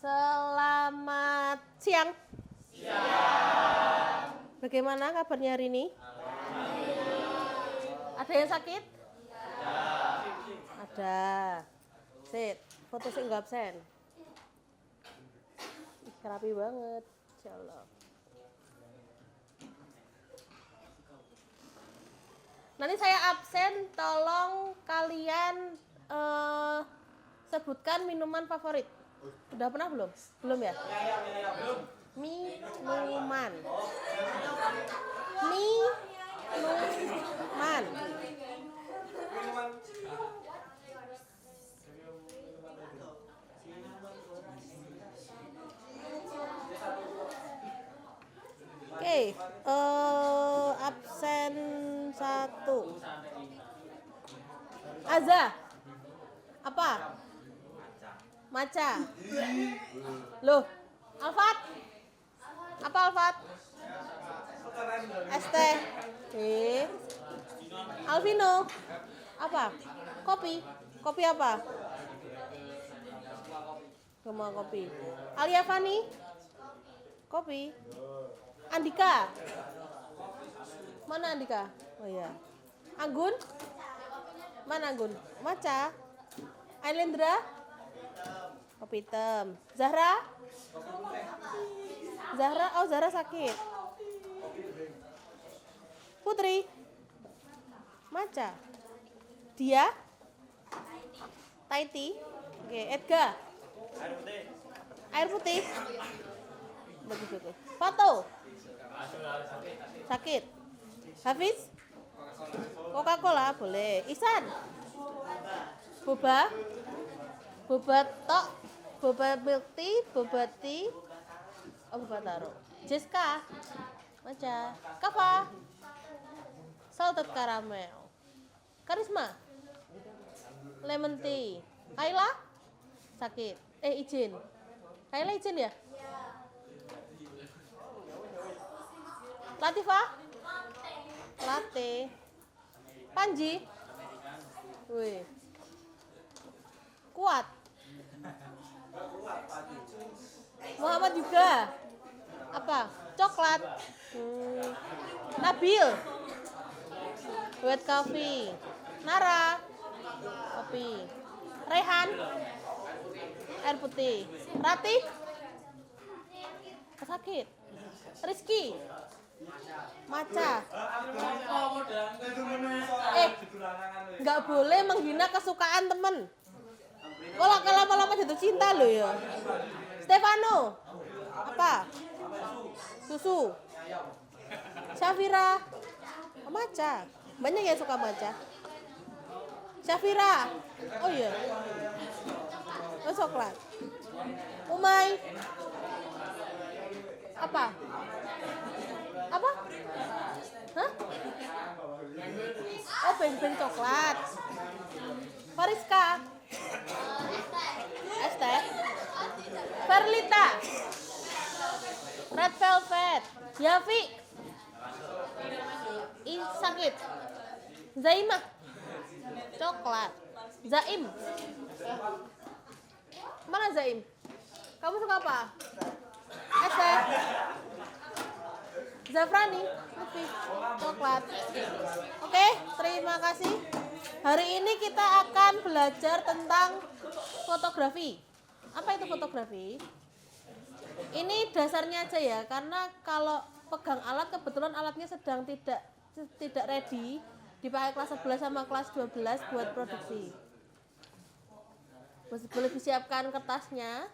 Selamat siang. Siang. Bagaimana kabarnya hari ini? Ada yang sakit? Ada. Sit, foto sing nggak absen. Ih, rapi banget. Insyaallah. Nanti saya absen, tolong kalian sebutkan minuman favorit. Udah pernah belum? Belum ya? Belum. Minuman. Minuman. Oke, absen 1. Aza. Apa? Maca. Loh, Alfat. Apa Alfat? ST. Alvino. Apa? Kopi. Kopi apa? Semua kopi. Alia Fani. Kopi. Andika. Mana Andika? Oh iya. Anggun? Mana Anggun? Maca. Ailendra? Kopi hitam. Zahra? Zahra? Oh, Zahra sakit. Putri? Maca. Dia? Taiti? Oke, Edgar? Air putih. Bagus itu. Foto? Sakit. Hafiz? Coca-Cola boleh. Isan? Boba? Boba tok? Boba milk tea? Boba tea? Oh, boba taro. Jessica? Maca. Kava? Salted caramel. Karisma? Lemon tea. Kaila? Sakit. Izin. Kaila izin ya? Latifah? Latte. Panji? Wih. Kuat. Muhammad juga. Apa? Coklat. Nabil. White coffee. Nara. Kopi. Rehan. Air putih. Ratih. Sakit. Rizky. Maca. Nggak boleh menghina kesukaan temen. Kalau lama-lama jatuh cinta loh ya. Stefano. Apa? Susu. Syafira. Maca. Banyak yang suka maca. Syafira. Oh iya. Oh, coklat. Umay. Apa? Apa? Hah? Oh, ben coklat. Fariska. Esteh. Verlita. Red velvet. Yafi. Sakit. Zaimah. Coklat. Zaim. Mana Zaim? Kamu suka apa? Esteh. Zafrani, putih, coklat. Oke, terima kasih. Hari ini kita akan belajar tentang fotografi. Apa itu fotografi? Ini dasarnya aja ya, karena kalau pegang alat kebetulan alatnya sedang tidak ready, dipakai kelas 11 sama kelas 12 buat produksi. Boleh disiapkan kertasnya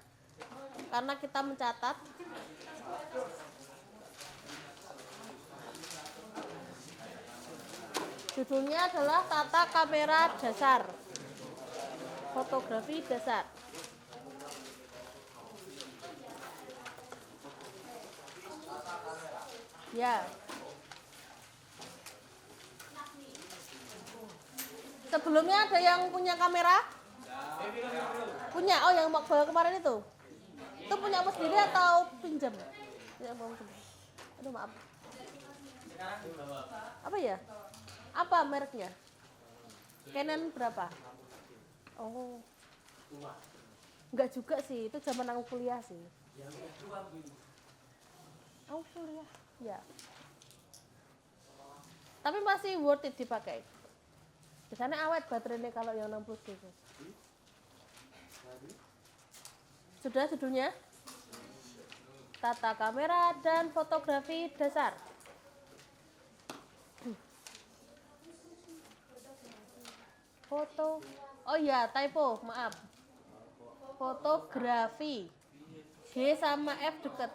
karena kita mencatat. Judulnya adalah tata kamera dasar. Fotografi dasar. Ya. Sebelumnya ada yang punya kamera? Punya. Oh, yang bawa kemarin itu. Itu punya apa sendiri atau pinjam? Aduh, maaf. Apa ya? Apa mereknya? Canon berapa? Oh. Enggak juga sih, itu zaman aku kuliah sih. Aku kuliah, ya. Tapi masih worth it dipakai. Biasanya awet baterainya kalau yang 60 gitu. Sudah judulnya? Tata kamera dan fotografi dasar. Foto. Oh iya, typo, maaf. Fotografi. G sama F deket.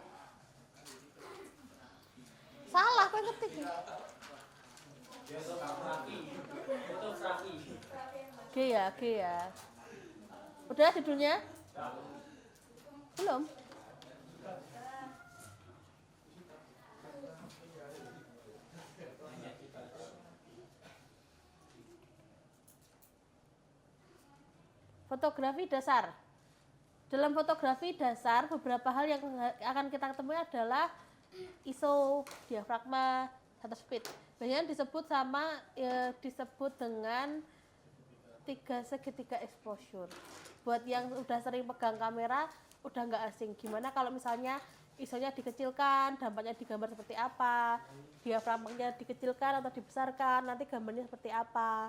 Salah, apa ngetik? G ya, G ya. Udah judulnya? Belum? Fotografi dasar. Dalam fotografi dasar, beberapa hal yang akan kita temui adalah ISO, diafragma, shutter speed. Biasanya disebut dengan 3 segitiga exposure. Buat yang udah sering pegang kamera, udah nggak asing. Gimana kalau misalnya ISO-nya dikecilkan, dampaknya digambar seperti apa, diafragmanya dikecilkan atau dibesarkan, nanti gambarnya seperti apa.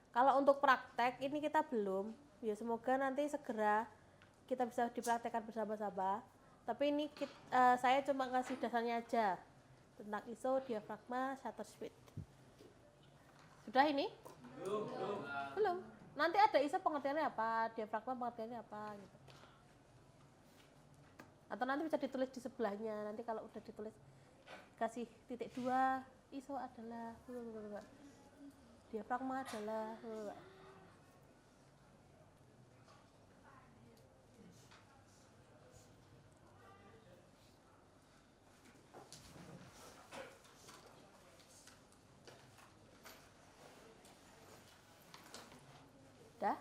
Kalau untuk praktek ini kita belum, ya semoga nanti segera kita bisa dipraktekkan bersama-sama. Tapi ini saya cuma kasih dasarnya aja tentang ISO, diafragma, shutter speed. Sudah ini? Belum. Nanti ada ISO pengertiannya apa, diafragma pengertiannya apa gitu. Atau nanti bisa ditulis di sebelahnya. Nanti kalau udah ditulis kasih titik 2, ISO adalah diafragma adalah dah?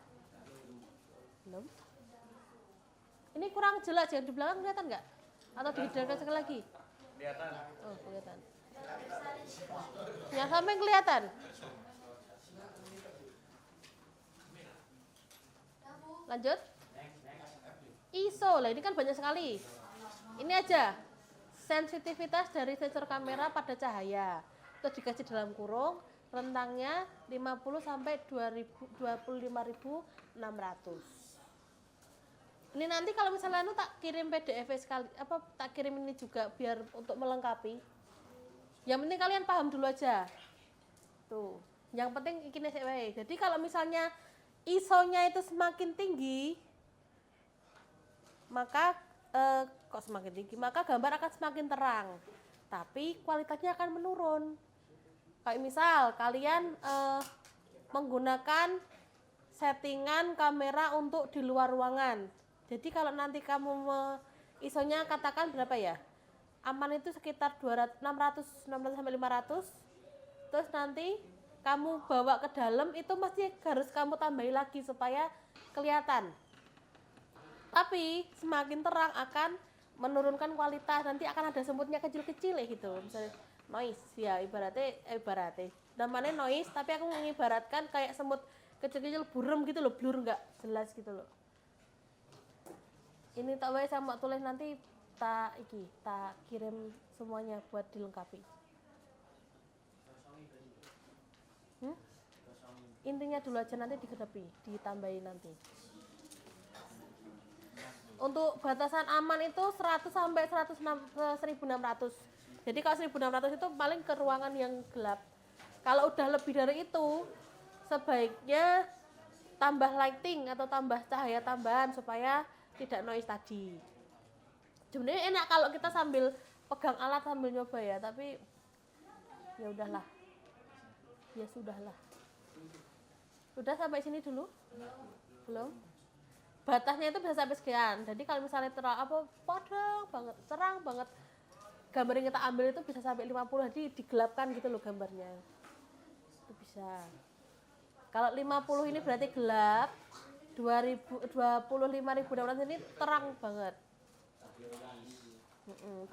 Belum? Ini kurang jelas, yang di belakang kelihatan nggak? Atau dihidupkan sekali lagi? Kelihatan. Oh, kelihatan. Yang samping kelihatan? Lanjut. ISO lah, ini kan banyak sekali. Ini aja. Sensitivitas dari sensor kamera pada cahaya. Itu dikasih dalam kurung, rentangnya 50 sampai 25.600. Ini nanti kalau misalnya tak kirim PDF sekali, tak kirim ini juga biar untuk melengkapi. Yang penting kalian paham dulu aja. Tuh. Yang penting ini wae. Jadi kalau misalnya ISO-nya itu semakin tinggi, maka maka gambar akan semakin terang, tapi kualitasnya akan menurun. Kayak misal kalian menggunakan settingan kamera untuk di luar ruangan. Jadi kalau nanti kamu ISO-nya katakan berapa ya? Aman itu sekitar 600 sampai 500. Terus nanti kamu bawa ke dalam itu masih harus kamu tambahin lagi supaya kelihatan. Tapi semakin terang akan menurunkan kualitas, nanti akan ada semutnya kecil-kecil gitu. Misalnya noise ya ibaratnya. Namanya noise, tapi aku mengibaratkan kayak semut kecil-kecil burem gitu loh, blur nggak jelas gitu loh. Ini tak wae sama tulis nanti tak kirim semuanya buat dilengkapi. Intinya dulu aja, nanti digedepi, ditambahin nanti. Untuk batasan aman itu 100 sampai 1600. Jadi kalau 1600 itu paling ke ruangan yang gelap. Kalau udah lebih dari itu, sebaiknya tambah lighting atau tambah cahaya tambahan supaya tidak noise tadi. Sebenarnya enak kalau kita sambil pegang alat sambil nyoba ya, tapi ya udahlah. Ya sudahlah. Udah sampai sini dulu? Belum? Batasnya itu bisa sampai sekian. Jadi kalau misalnya padang banget, terang banget, gambar yang kita ambil itu bisa sampai 50, jadi digelapkan gitu loh gambarnya. Itu bisa. Kalau 50 ini berarti gelap, 25.600 ini terang banget.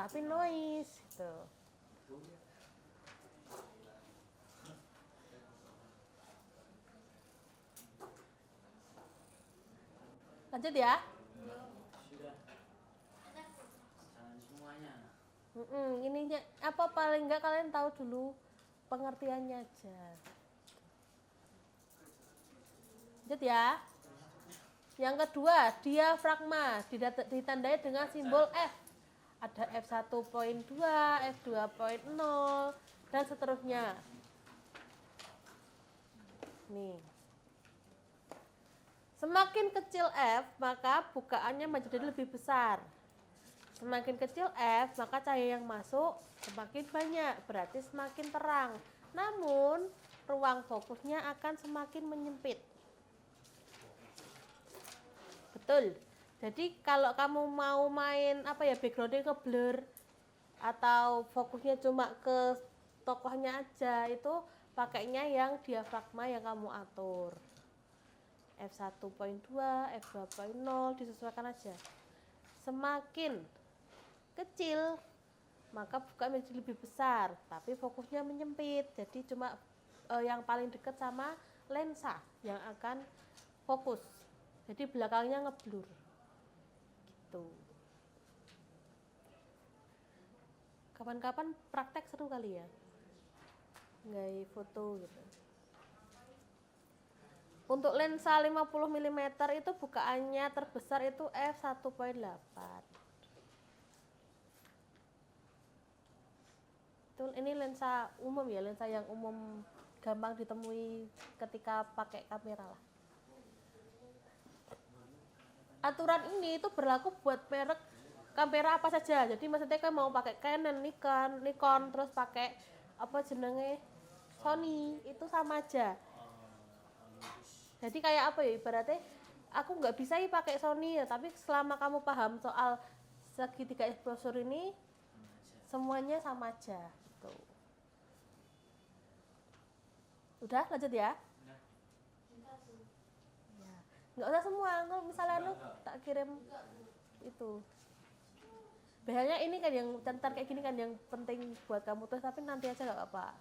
Tapi noise gitu. Lanjut ya. Ininya apa paling enggak kalian tahu dulu pengertiannya aja. Lanjut ya. Yang kedua, diafragma ditandai dengan simbol F. Ada F1.2, F2.0 dan seterusnya. Nih. Semakin kecil F, maka bukaannya menjadi lebih besar. Semakin kecil F, maka cahaya yang masuk semakin banyak, berarti semakin terang. Namun, ruang fokusnya akan semakin menyempit. Betul. Jadi kalau kamu mau main backgroundnya ke blur atau fokusnya cuma ke tokohnya aja, itu pakainya yang diafragma yang kamu atur. F1.2, F2.0 disesuaikan aja. Semakin kecil maka bukaan menjadi lebih besar, tapi fokusnya menyempit. Jadi cuma yang paling dekat sama lensa yang akan fokus. Jadi belakangnya ngeblur. Gitu. Kapan-kapan praktek seru kali ya. Nggak foto gitu. Untuk lensa 50 mm itu bukaannya terbesar itu f1.8. Itu ini lensa umum ya, lensa yang umum gampang ditemui ketika pakai kamera lah. Aturan ini itu berlaku buat merek kamera apa saja. Jadi maksudnya kan mau pakai Canon, Nikon, terus pakai Sony, itu sama aja. Jadi kayak ibaratnya aku nggak bisa pakai Sony ya, tapi selama kamu paham soal segitiga exposure ini, semuanya sama aja. Gitu. Udah, lanjut ya. Nggak usah semua, misalnya tak kirim itu. Biasanya ini kan yang cantar kayak gini kan yang penting buat kamu tuh, tapi nanti aja nggak apa-apa.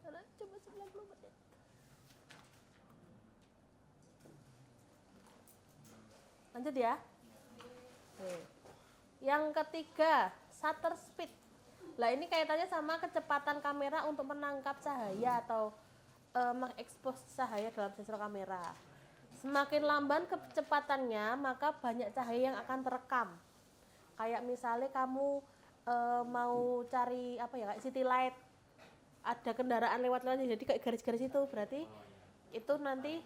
Coba 90 menit. Lanjut ya. Oke. Yang ketiga, shutter speed. Lah ini kaitannya sama kecepatan kamera untuk menangkap cahaya atau mengekspos cahaya dalam sensor kamera. Semakin lamban kecepatannya, maka banyak cahaya yang akan terekam. Kayak misalnya kamu mau cari kayak city light, ada kendaraan lewat-lewat jadi kayak garis-garis itu, berarti itu nanti